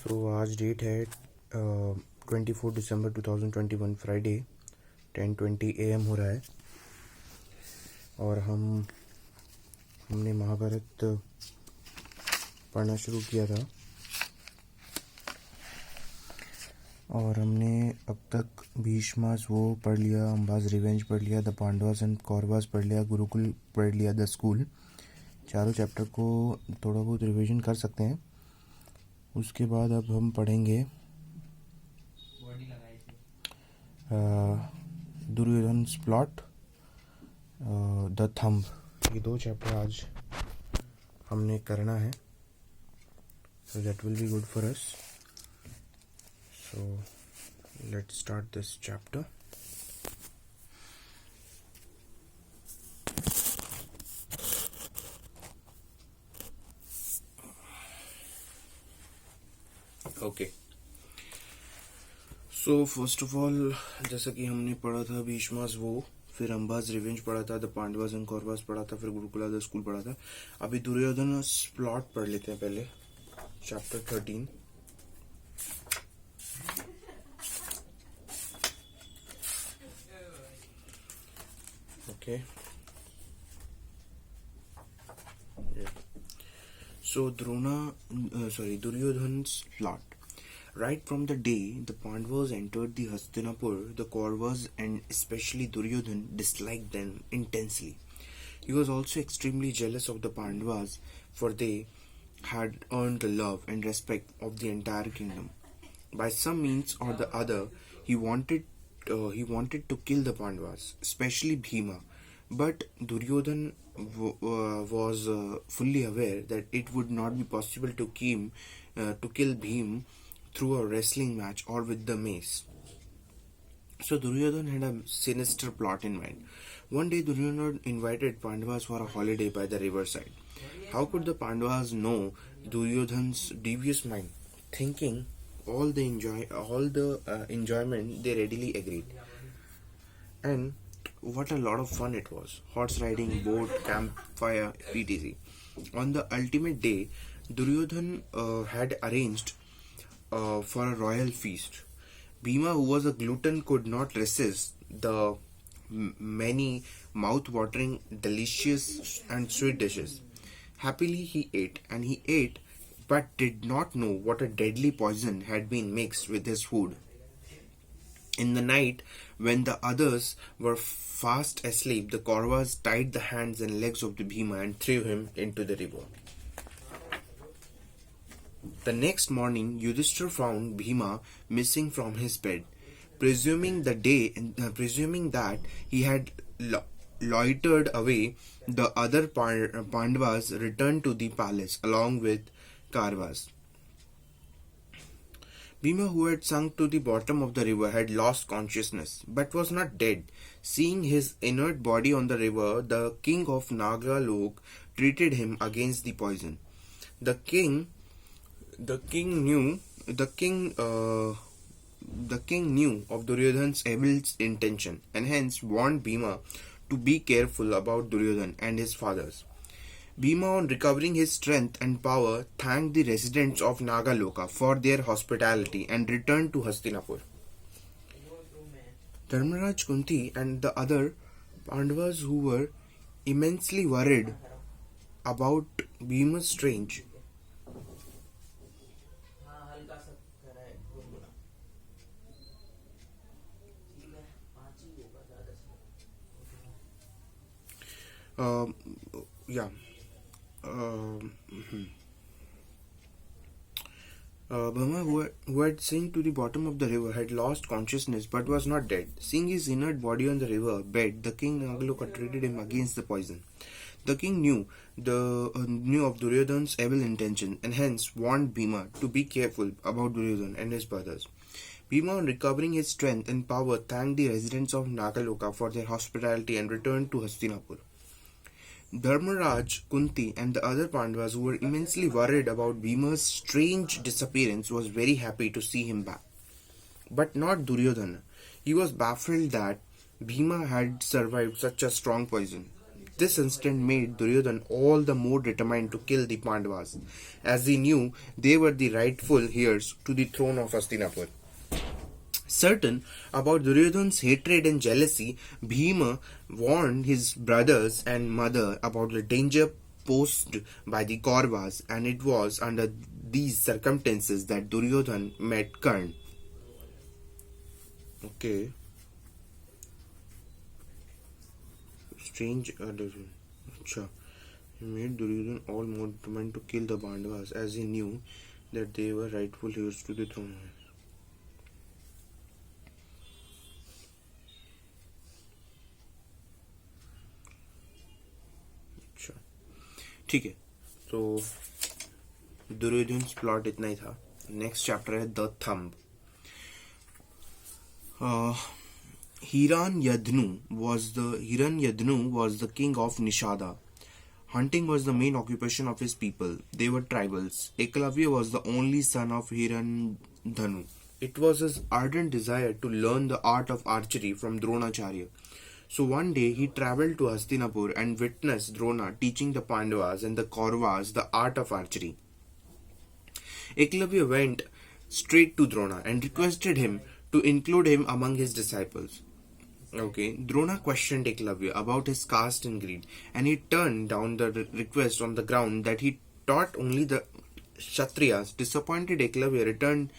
सो आज डेट है 24 दिसंबर 2021 Friday 10:20 AM हो रहा है और हमने महाभारत पढ़ना शुरू किया था और हमने अब तक भीष्मास वो पढ़ लिया, अंबाज रिवेंज पढ़ लिया, द पांडवास एंड कौरवास पढ़ लिया, गुरुकुल पढ़ लिया, द स्कूल। चारों चैप्टर को थोड़ा बहुत रिवीजन कर सकते हैं। उसके बाद अब हम पढ़ेंगे दुर्योधन's प्लॉट, द थंब। ये दो चैप्टर आज हमने करना है, so that will be good for us. So let's start this chapter. Okay, so first of all जैसा कि हमने पढ़ा था भीष्मास वो, फिर अंबाज रिवेंज पढ़ा था, द पांडवास एंड कौरवास पढ़ा था, फिर गुरुकुला द स्कूल पढ़ा था। अभी दुर्योधन प्लॉट पढ़ लेते हैं पहले, chapter 13। Okay, so Duryodhan's plot. Right from the day the Pandavas entered the Hastinapur, the Kauravas and especially Duryodhan disliked them intensely. He was also extremely jealous of the Pandavas, for they had earned the love and respect of the entire kingdom. By some means or the other, he wanted to kill the Pandavas, especially Bhima. But Duryodhan was fully aware that it would not be possible to kill Bhim through a wrestling match or with the mace. So Duryodhan had a sinister plot in mind. One day Duryodhan invited Pandavas for a holiday by the riverside. How could the Pandavas know Duryodhan's devious mind? Thinking all the enjoyment, they readily agreed. And what a lot of fun it was. Horse riding, boat, campfire, etc. On the ultimate day, Duryodhan had arranged for a royal feast. Bhima, who was a glutton, could not resist the many mouth-watering, delicious and sweet dishes. Happily he ate, but did not know what a deadly poison had been mixed with his food. In the night, when the others were fast asleep, the Kauravas tied the hands and legs of the Bhima and threw him into the river. The next morning, Yudhishthira found Bhima missing from his bed. Presuming that he had loitered away, the other Pandavas returned to the palace along with Kauravas. Bhima, who had sunk to the bottom of the river, had lost consciousness, but was not dead. Seeing his inert body on the river, the king of Nagalok treated him against the poison. The king knew of Duryodhan's evil intention, and hence warned Bhima to be careful about Duryodhan and his fathers. Bhima, on recovering his strength and power, thanked the residents of Nagaloka for their hospitality and returned to Hastinapur. Dharmaraj, Kunti and the other Pandavas, who were immensely worried about Bhima's strange Bhima, who had sunk to the bottom of the river, had lost consciousness but was not dead. Seeing his inert body on the river bed, the king Nagaloka treated him against the poison. The king knew of Duryodhan's evil intention and hence warned Bhima to be careful about Duryodhan and his brothers. Bhima, on recovering his strength and power, thanked the residents of Nagaloka for their hospitality and returned to Hastinapur. Dharmaraj, Kunti and the other Pandavas, who were immensely worried about Bhima's strange disappearance, was very happy to see him back. But not Duryodhana. He was baffled that Bhima had survived such a strong poison. This instant made Duryodhana all the more determined to kill the Pandavas, as he knew they were the rightful heirs to the throne of Hastinapur. Certain about Duryodhana's hatred and jealousy, Bhima warned his brothers and mother about the danger posed by the Kauravas, and it was under these circumstances that Duryodhana met Karna. Okay. Strange addition. Acha. He made Duryodhana all more determined to kill the Pandavas, as he knew that they were rightful heirs to the throne. अच्छा ठीक है, तो Duryodhan plot इतना ही था. Next chapter है the thumb. Hiranyadnu was the king of Nishada. Hunting was the main occupation of his people. They were tribals. Eklavya was the only son of Hiranyadnu. It was his ardent desire to learn the art of archery from Dronacharya. So one day he travelled to Hastinapur and witnessed Drona teaching the Pandavas and the Kauravas the art of archery. Eklavya went straight to Drona and requested him to include him among his disciples. Okay, Drona questioned Eklavya about his caste and greed, and he turned down the request on the ground that he taught only the Kshatriyas. Disappointed, Eklavya returned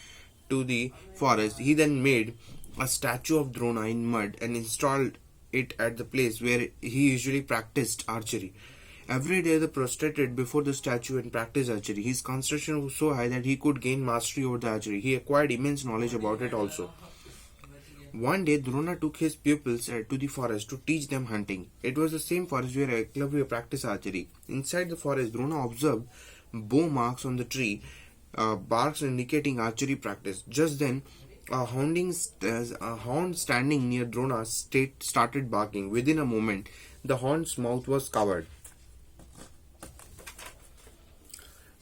to the forest. He then made a statue of Drona in mud and installed it at the place where he usually practiced archery. Every day they prostrated before the statue and practiced archery. His concentration was so high that he could gain mastery over the archery. He acquired immense knowledge about it also. One day, Drona took his pupils to the forest to teach them hunting. It was the same forest where Eklavya practiced archery. Inside the forest, Drona observed bow marks on the tree, barks indicating archery practice. Just then, a hound standing near Drona started barking. Within a moment, the hound's mouth was covered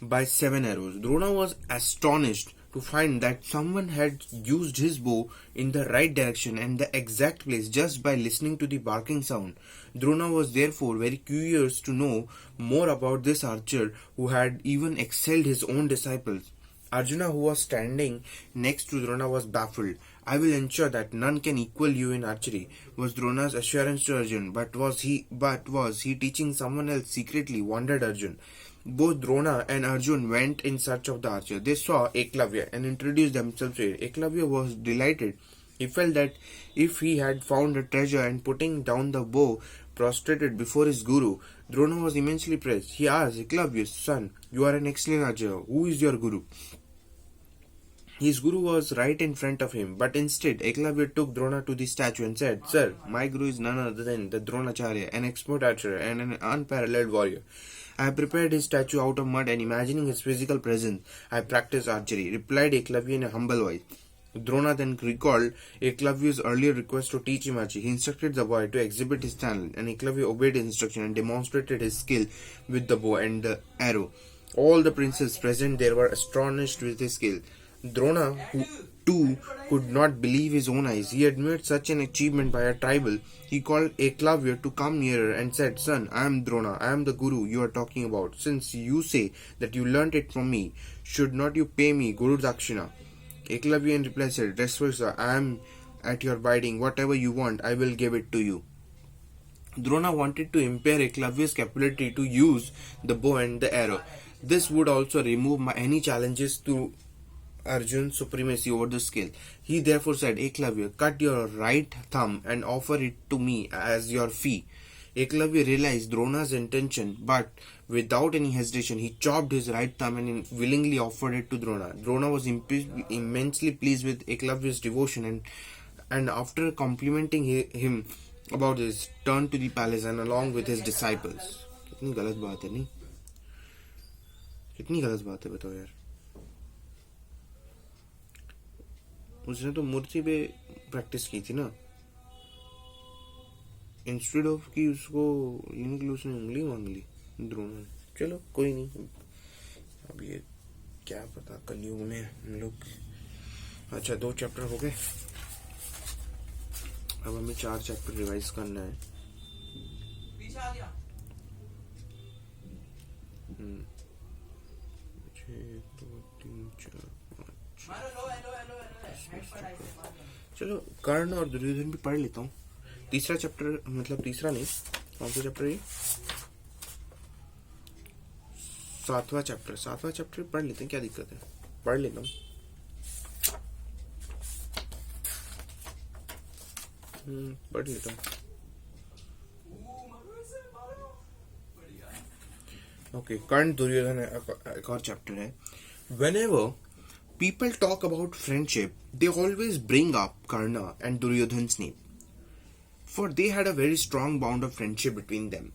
by 7 arrows. Drona was astonished to find that someone had used his bow in the right direction and the exact place just by listening to the barking sound. Drona was therefore very curious to know more about this archer who had even excelled his own disciples. Arjuna, who was standing next to Drona, was baffled. "I will ensure that none can equal you in archery," was Drona's assurance to Arjun. But was he teaching someone else secretly? Wondered Arjun. Both Drona and Arjun went in search of the archer. They saw Eklavya and introduced themselves to him. Eklavya was delighted. He felt that if he had found a treasure, and putting down the bow, prostrated before his guru. Drona was immensely praised. He asked Eklavya, "Son, you are an excellent archer. Who is your guru?" His guru was right in front of him, but instead Eklavya took Drona to the statue and said, "Sir, my guru is none other than the Dronacharya, an expert archer and an unparalleled warrior. I have prepared his statue out of mud, and imagining his physical presence, I practice archery," replied Eklavya in a humble voice. Drona then recalled Eklavya's earlier request to teach him archery. He instructed the boy to exhibit his talent, and Eklavya obeyed his instruction and demonstrated his skill with the bow and the arrow. All the princes present there were astonished with his skill. Drona, who too could not believe his own eyes. He admired such an achievement by a tribal. He called Eklavya to come nearer and said, "Son, I am Drona. I am the guru you are talking about. Since you say that you learnt it from me, should not you pay me Guru Dakshina?" Eklavya in reply said, "Resversa, I am at your bidding. Whatever you want, I will give it to you." Drona wanted to impair Eklavya's capability to use the bow and the arrow. This would also remove any challenges to Arjun's supremacy over the skill. He therefore said, "Eklavya, cut your right thumb and offer it to me as your fee." Eklavya realized Drona's intention, but without any hesitation, he chopped his right thumb and willingly offered it to Drona. Drona was immensely pleased with Eklavya's devotion and after complimenting him about this, turned to the palace and along with his disciples. कितनी गलत बात है नहीं? कितनी गलत बात है बताओ यार. उसने तो मूर्ति पे प्रैक्टिस की थी ना, इंस्टेड ऑफ कि उसको लेने के लिए उसने उंगली मांग ली द्रोण ने. चलो कोई नहीं, अब ये क्या पता कलयुग में हम लोग. अच्छा 2 चैप्टर हो गए, अब हमें 4 चैप्टर रिवाइज करना है. चलो कर्ण और दुर्योधन भी पढ़ लेता हूँ. तीसरा चैप्टर, मतलब तीसरा नहीं, कौन सा चैप्टर है? सातवां चैप्टर पढ़ लेते हैं, क्या दिक्कत है, पढ़ लेता हूँ. पढ़ लेता हूँ. ओके, कर्ण दुर्योधन एक और चैप्टर है. Whenever people talk about friendship, they always bring up Karna and Duryodhan's name, for they had a very strong bond of friendship between them.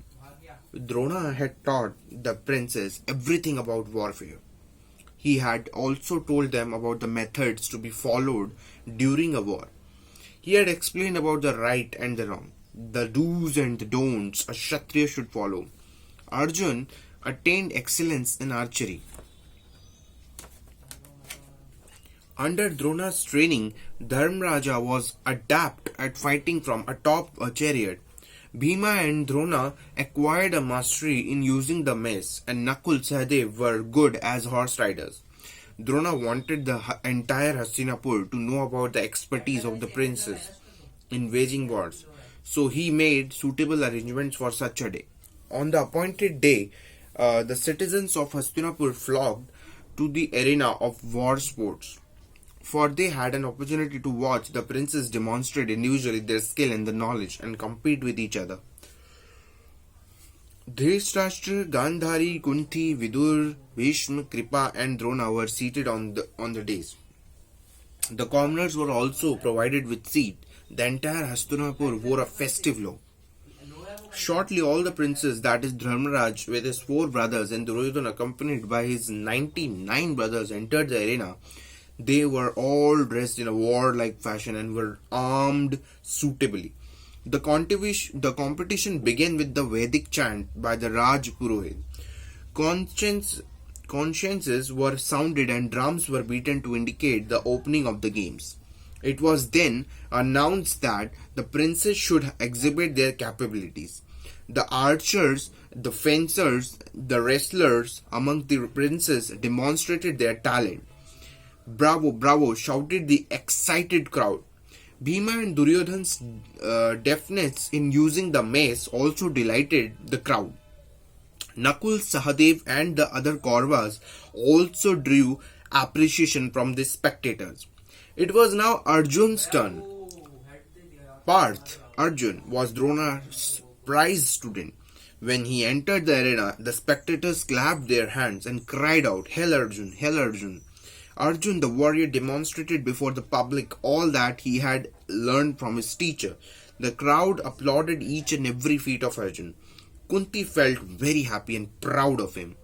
Drona had taught the princes everything about warfare. He had also told them about the methods to be followed during a war. He had explained about the right and the wrong, the do's and the don'ts a Kshatriya should follow. Arjun attained excellence in archery. Under Drona's training, Dharmraja was adept at fighting from atop a chariot. Bhima and Drona acquired a mastery in using the mace, and Nakul Sahadev were good as horse riders. Drona wanted the entire Hastinapur to know about the expertise of the princes in waging wars, so he made suitable arrangements for such a day. On the appointed day, the citizens of Hastinapur flocked to the arena of war sports, for they had an opportunity to watch the princes demonstrate individually their skill and the knowledge and compete with each other. Dhritarashtra, Gandhari, Kunti, Vidur, Bhishma, Kripa and Drona were seated on the dais. The commoners were also provided with seat. The entire Hastinapur wore a festive look. Shortly all the princes, that is Dharmaraj with his 4 brothers and Duryodhana accompanied by his 99 brothers, entered the arena. They were all dressed in a warlike fashion and were armed suitably. The competition began with the Vedic chant by the Raj Purohit. Consciences were sounded and drums were beaten to indicate the opening of the games. It was then announced that the princes should exhibit their capabilities. The archers, the fencers, the wrestlers among the princes demonstrated their talent. Bravo, bravo, shouted the excited crowd. Bhima and Duryodhan's deftness in using the mace also delighted the crowd. Nakul, Sahadev and the other Kauravas also drew appreciation from the spectators. It was now Arjun's turn. Parth, Arjun, was Drona's prize student. When he entered the arena, the spectators clapped their hands and cried out, "Hail Arjun! Hail Arjun!" Arjun the warrior demonstrated before the public all that he had learned from his teacher. The crowd applauded each and every feat of Arjun. Kunti felt very happy and proud of him.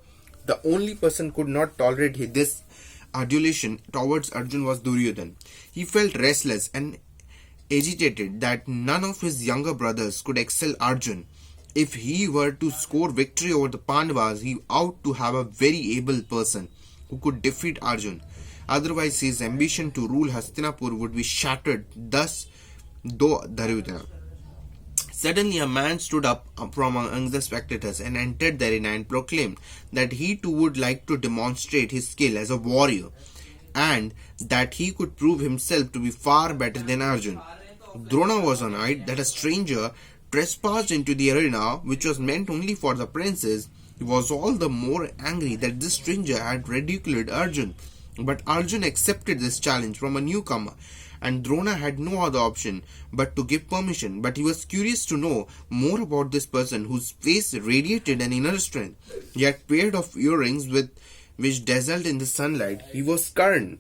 The only person who could not tolerate this adulation towards Arjun was Duryodhan. He felt restless and agitated that none of his younger brothers could excel Arjun. If he were to score victory over the Pandavas, he ought to have a very able person who could defeat Arjun. Otherwise, his ambition to rule Hastinapur would be shattered. Thus, though Duryodhana. Suddenly, a man stood up from among the spectators and entered the arena and proclaimed that he too would like to demonstrate his skill as a warrior and that he could prove himself to be far better than Arjun. Drona was annoyed that a stranger trespassed into the arena, which was meant only for the princes. He was all the more angry that this stranger had ridiculed Arjun. But Arjun accepted this challenge from a newcomer, and Drona had no other option but to give permission. But he was curious to know more about this person whose face radiated an inner strength. He had pair of earrings which dazzled in the sunlight. He was Karna.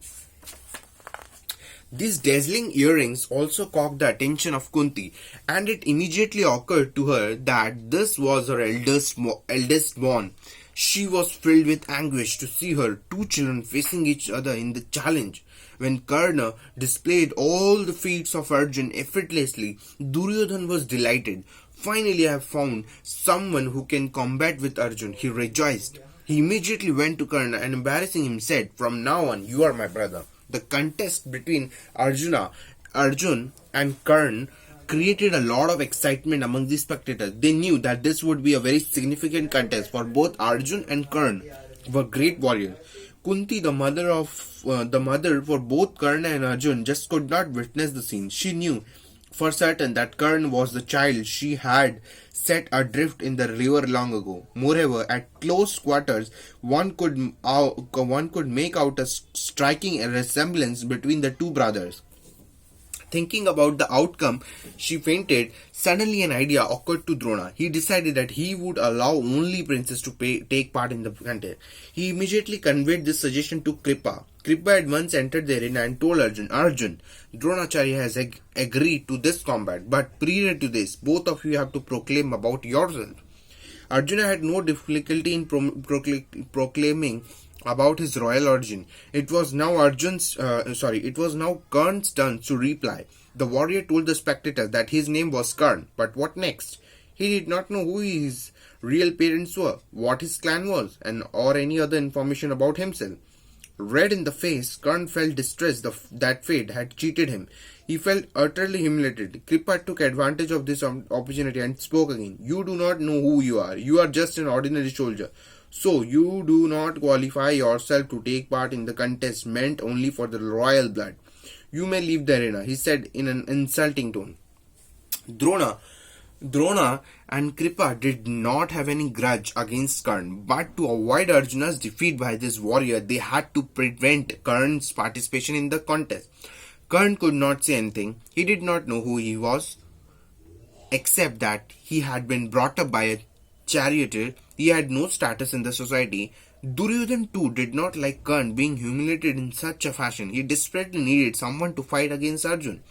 These dazzling earrings also caught the attention of Kunti, and it immediately occurred to her that this was her eldest born. She was filled with anguish to see her 2 children facing each other in the challenge. When Karna displayed all the feats of Arjun effortlessly, Duryodhan was delighted. Finally, I have found someone who can combat with Arjun, he rejoiced. He immediately went to Karna and embarrassing him said, "From now on, you are my brother." The contest between Arjun and Karna created a lot of excitement among the spectators. They knew that this would be a very significant contest for both Arjun and Karna were great warriors. Kunti, the mother for both Karna and Arjun, just could not witness the scene. She knew for certain that Karna was the child she had set adrift in the river long ago. Moreover, at close quarters, one could make out a striking resemblance between the two brothers. Thinking about the outcome, she fainted. Suddenly, an idea occurred to Drona. He decided that he would allow only princes to take part in the contest. He immediately conveyed this suggestion to Kripa. Kripa at once entered the arena and told Arjun, Dronacharya has agreed to this combat, but prior to this, both of you have to proclaim about yourself. Arjuna had no difficulty in proclaiming about his royal origin. It was now Karn's turn to reply. The warrior told the spectators that his name was Karn, but what next? He did not know who his real parents were, what his clan was, or any other information about himself. Red in the face, Karn felt distressed that fate had cheated him. He felt utterly humiliated. Kripa took advantage of this opportunity and spoke again. You do not know who you are. You are just an ordinary soldier. So, you do not qualify yourself to take part in the contest meant only for the royal blood. You may leave the arena, he said in an insulting tone. Drona and Kripa did not have any grudge against Karn, but to avoid Arjuna's defeat by this warrior, they had to prevent Karn's participation in the contest. Karn could not say anything. He did not know who he was, except that he had been brought up by a charioteer. He had no status in the society. Duryodhana too did not like Karna being humiliated in such a fashion. He desperately needed someone to fight against Arjun.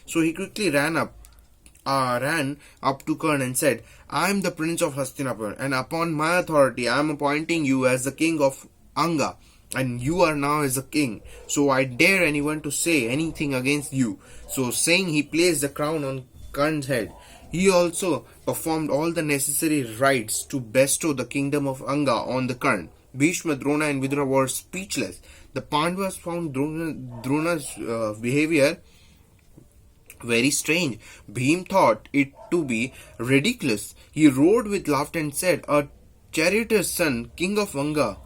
So he quickly ran up to Karna and said, I am the prince of Hastinapur, and upon my authority I am appointing you as the king of Anga, and you are now as a king. So I dare anyone to say anything against you. So saying, he placed the crown on Karna's head. He also performed all the necessary rites to bestow the kingdom of Anga on the Karna. Bhishma, Drona and Vidura were speechless. The Pandavas found Drona's behavior very strange. Bhim thought it to be ridiculous. He roared with laughter and said, A charioteer's son, king of Anga.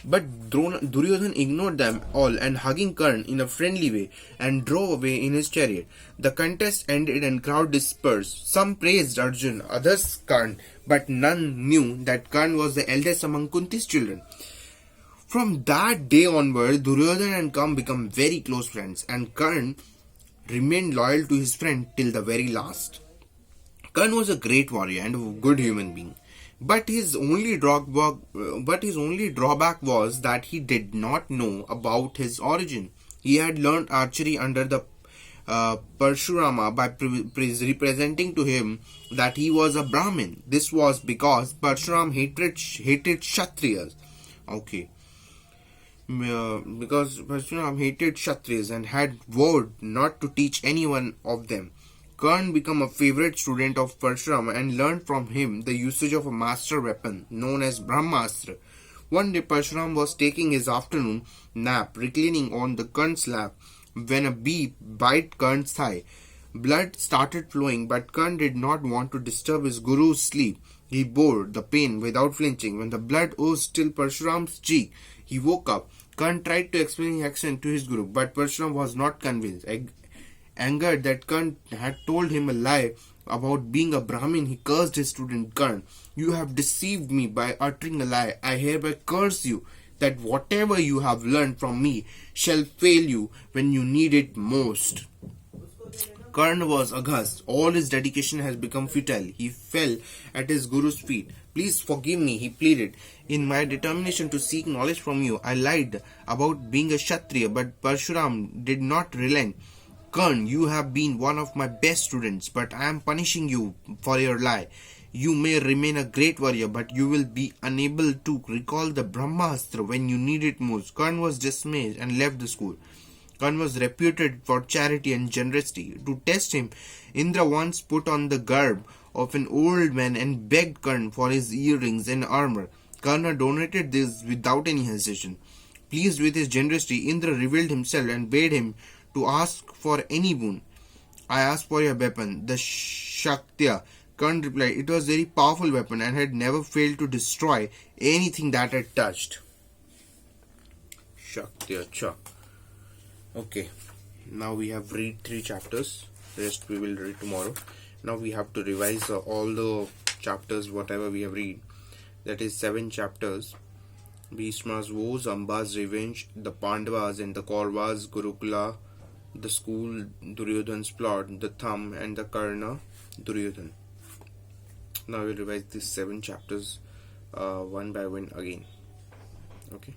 But Duryodhana ignored them all and hugging Karna in a friendly way and drove away in his chariot. The contest ended and crowd dispersed. Some praised Arjun, others Karna, but none knew that Karna was the eldest among Kunti's children. From that day onward, Duryodhana and Karna became very close friends, and Karna remained loyal to his friend till the very last. Karna was a great warrior and a good human being. But his only drawback was that he did not know about his origin. He had learned archery under the Parshurama by representing to him that he was a Brahmin. This was because Parshuram hated Kshatriyas. Okay. Because Parshuram hated Kshatriyas and had vowed not to teach anyone of them. Karna became a favorite student of Parshurama and learned from him the usage of a master weapon known as Brahmastra. One day Parshuram was taking his afternoon nap, reclining on the Karna's lap, when a bee bit Karna's thigh. Blood started flowing, but Karna did not want to disturb his guru's sleep. He bore the pain without flinching. When the blood oozed till Parshuram's cheek, he woke up. Karna tried to explain the accident to his guru, but Parshuram was not convinced. Angered that Karna had told him a lie about being a Brahmin, he cursed his student Karna. You have deceived me by uttering a lie. I hereby curse you that whatever you have learned from me shall fail you when you need it most. Karna was aghast. All his dedication has become futile. He fell at his guru's feet. Please forgive me, he pleaded. In my determination to seek knowledge from you, I lied about being a Kshatriya, but Parshuram did not relent. Karna, you have been one of my best students, but I am punishing you for your lie. You may remain a great warrior, but you will be unable to recall the Brahmastra when you need it most. Karna was dismayed and left the school. Karna was reputed for charity and generosity. To test him, Indra once put on the garb of an old man and begged Karna for his earrings and armor. Karna donated this without any hesitation. Pleased with his generosity, Indra revealed himself and bade him to ask for any boon. I asked for your weapon, the Shaktya. Karna replied, it was a very powerful weapon and had never failed to destroy anything that it touched. Shaktya, cha. Okay, now we have read 3 chapters. Rest we will read tomorrow. Now we have to revise all the chapters whatever we have read. That is 7 chapters. Bhishma's woes, Amba's revenge, the Pandavas and the Kauravas, Gurukula, the school, Duryodhan's plot, the thumb, and the Karna Duryodhana. Now we'll revise these 7 chapters one by one again. Okay.